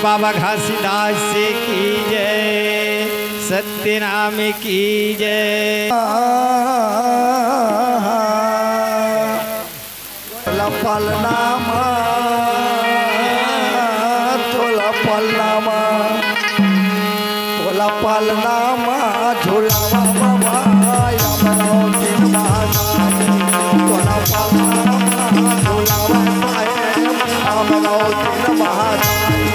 बाबा घासीदास की जय, सत्यनाम की जय। पलनामा तोला पलनामा तोला पलनामा झुलावा बाबा अमरावती महारानी तोला पलनामा झुलावा अमरावती महारानी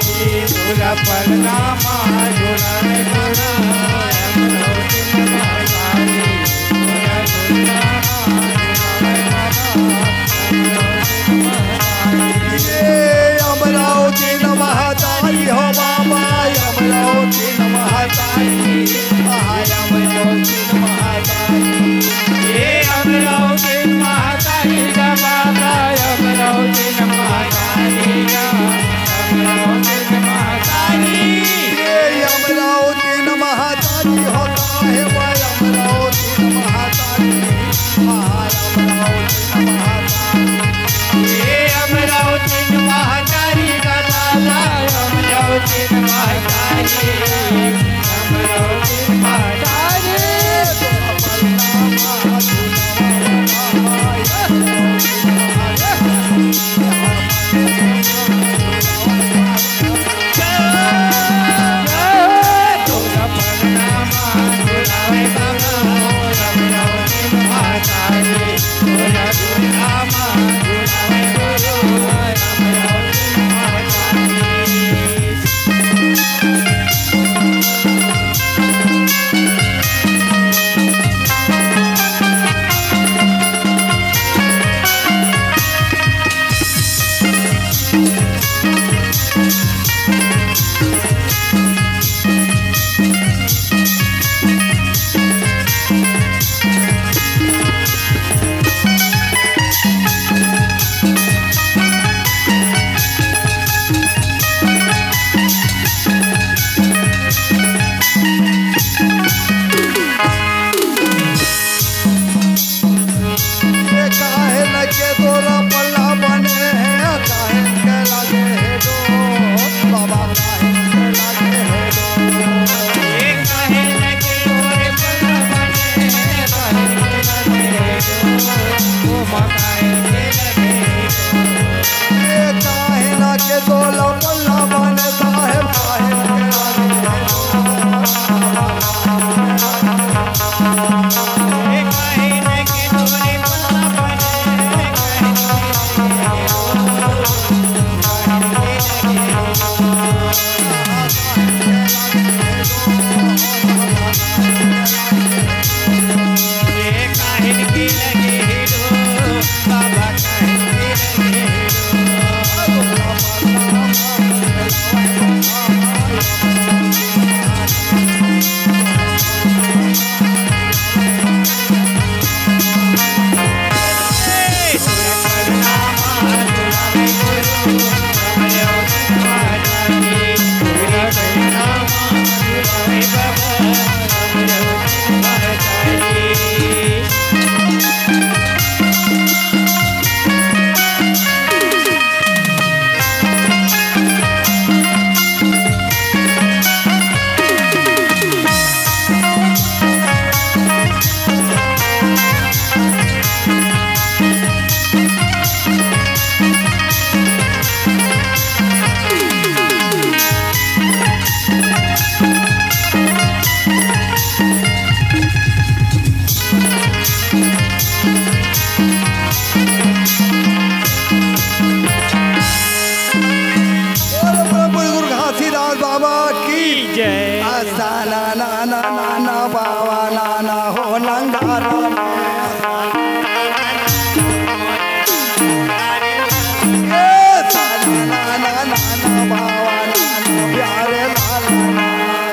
तोला पलनामा झुलावे अमरावती महारानी अमरावती महारानी हो बाबा अमरावती महारानी अमरावती महारानी ये अमरावती महारानी का बाबा अमरावती महारानी का अमरावती महारानी ये अमरावती महारानी होता है वह अमरावती महारानी अमरावती महारानी ये अमरावती महारानी का बाबा अमरावती महारानी अमरावती महारानी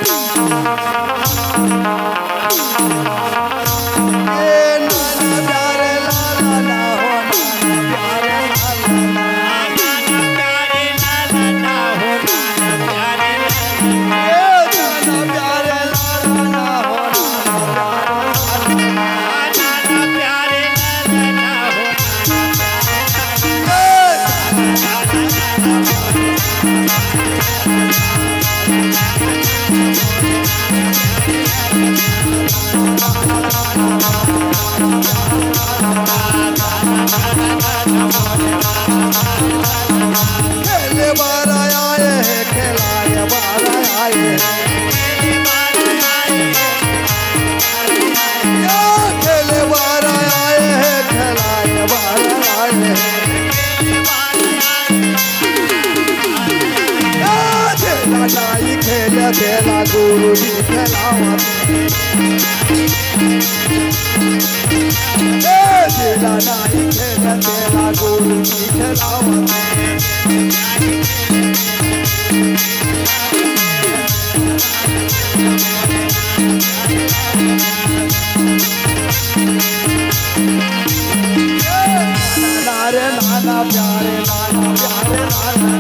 खेले बारा आए हैं खिलाए बारा आए हैं खेले बारा आए हैं खिलाए बारा आए हैं खेला नाई खेला खेला गुरु जी खेलावा खेला नाई खेला खेला गुरु जी खेलावा नारे नाना प्यारे नाना प्यारे नाना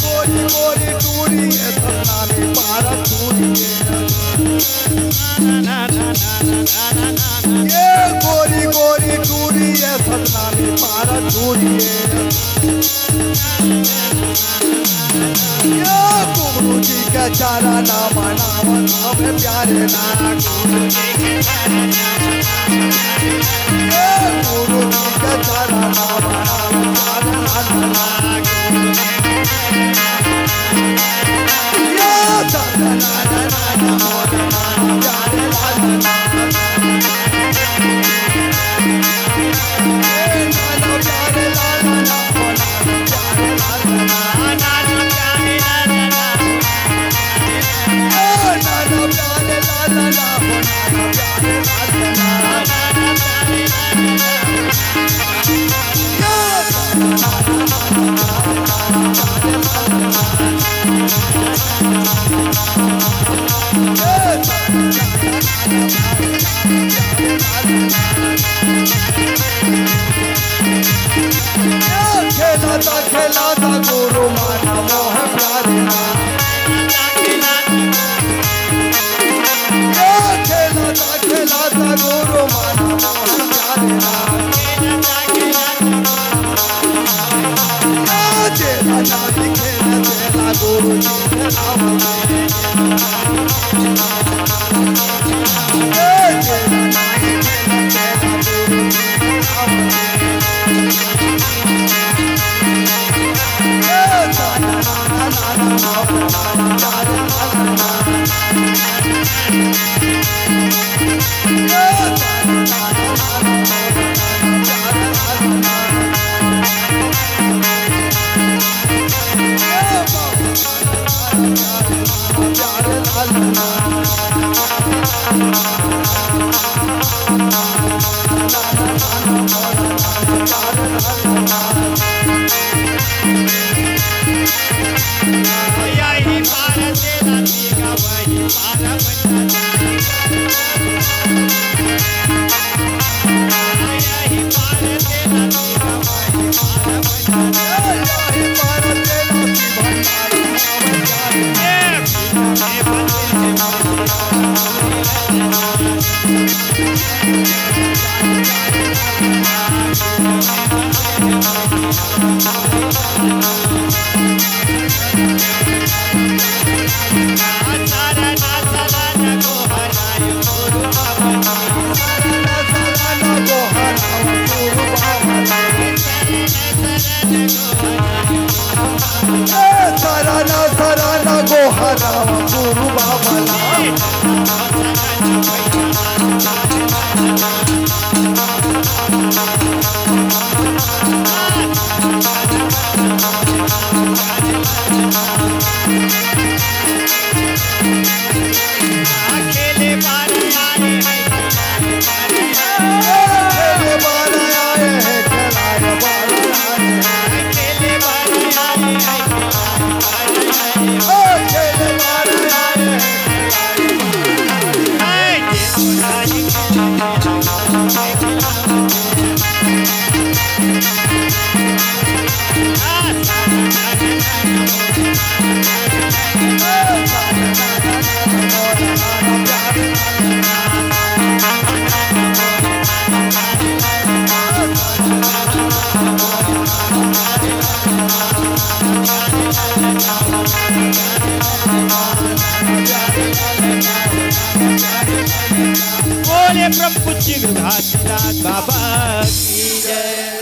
गोरी गोरी टूरी है सपना में पारा टूरी ये गोरी गोरी टूरी है सपना में पारा टूरी ये गुरु जी का चारा नाम नाम नाम प्यारे नाना गुरु जी का चारा नाम नाम प्यारे नाना खेलाता गुरु माना मोह प्यारे खेलाता गुरु माना मोह प्यारे चेला नारी खेला चेला गुरु जी खेलावा चेला नारी खेला चेला गुरु जी बोले प्रभु पूज्य घासीदास बाबा की जय।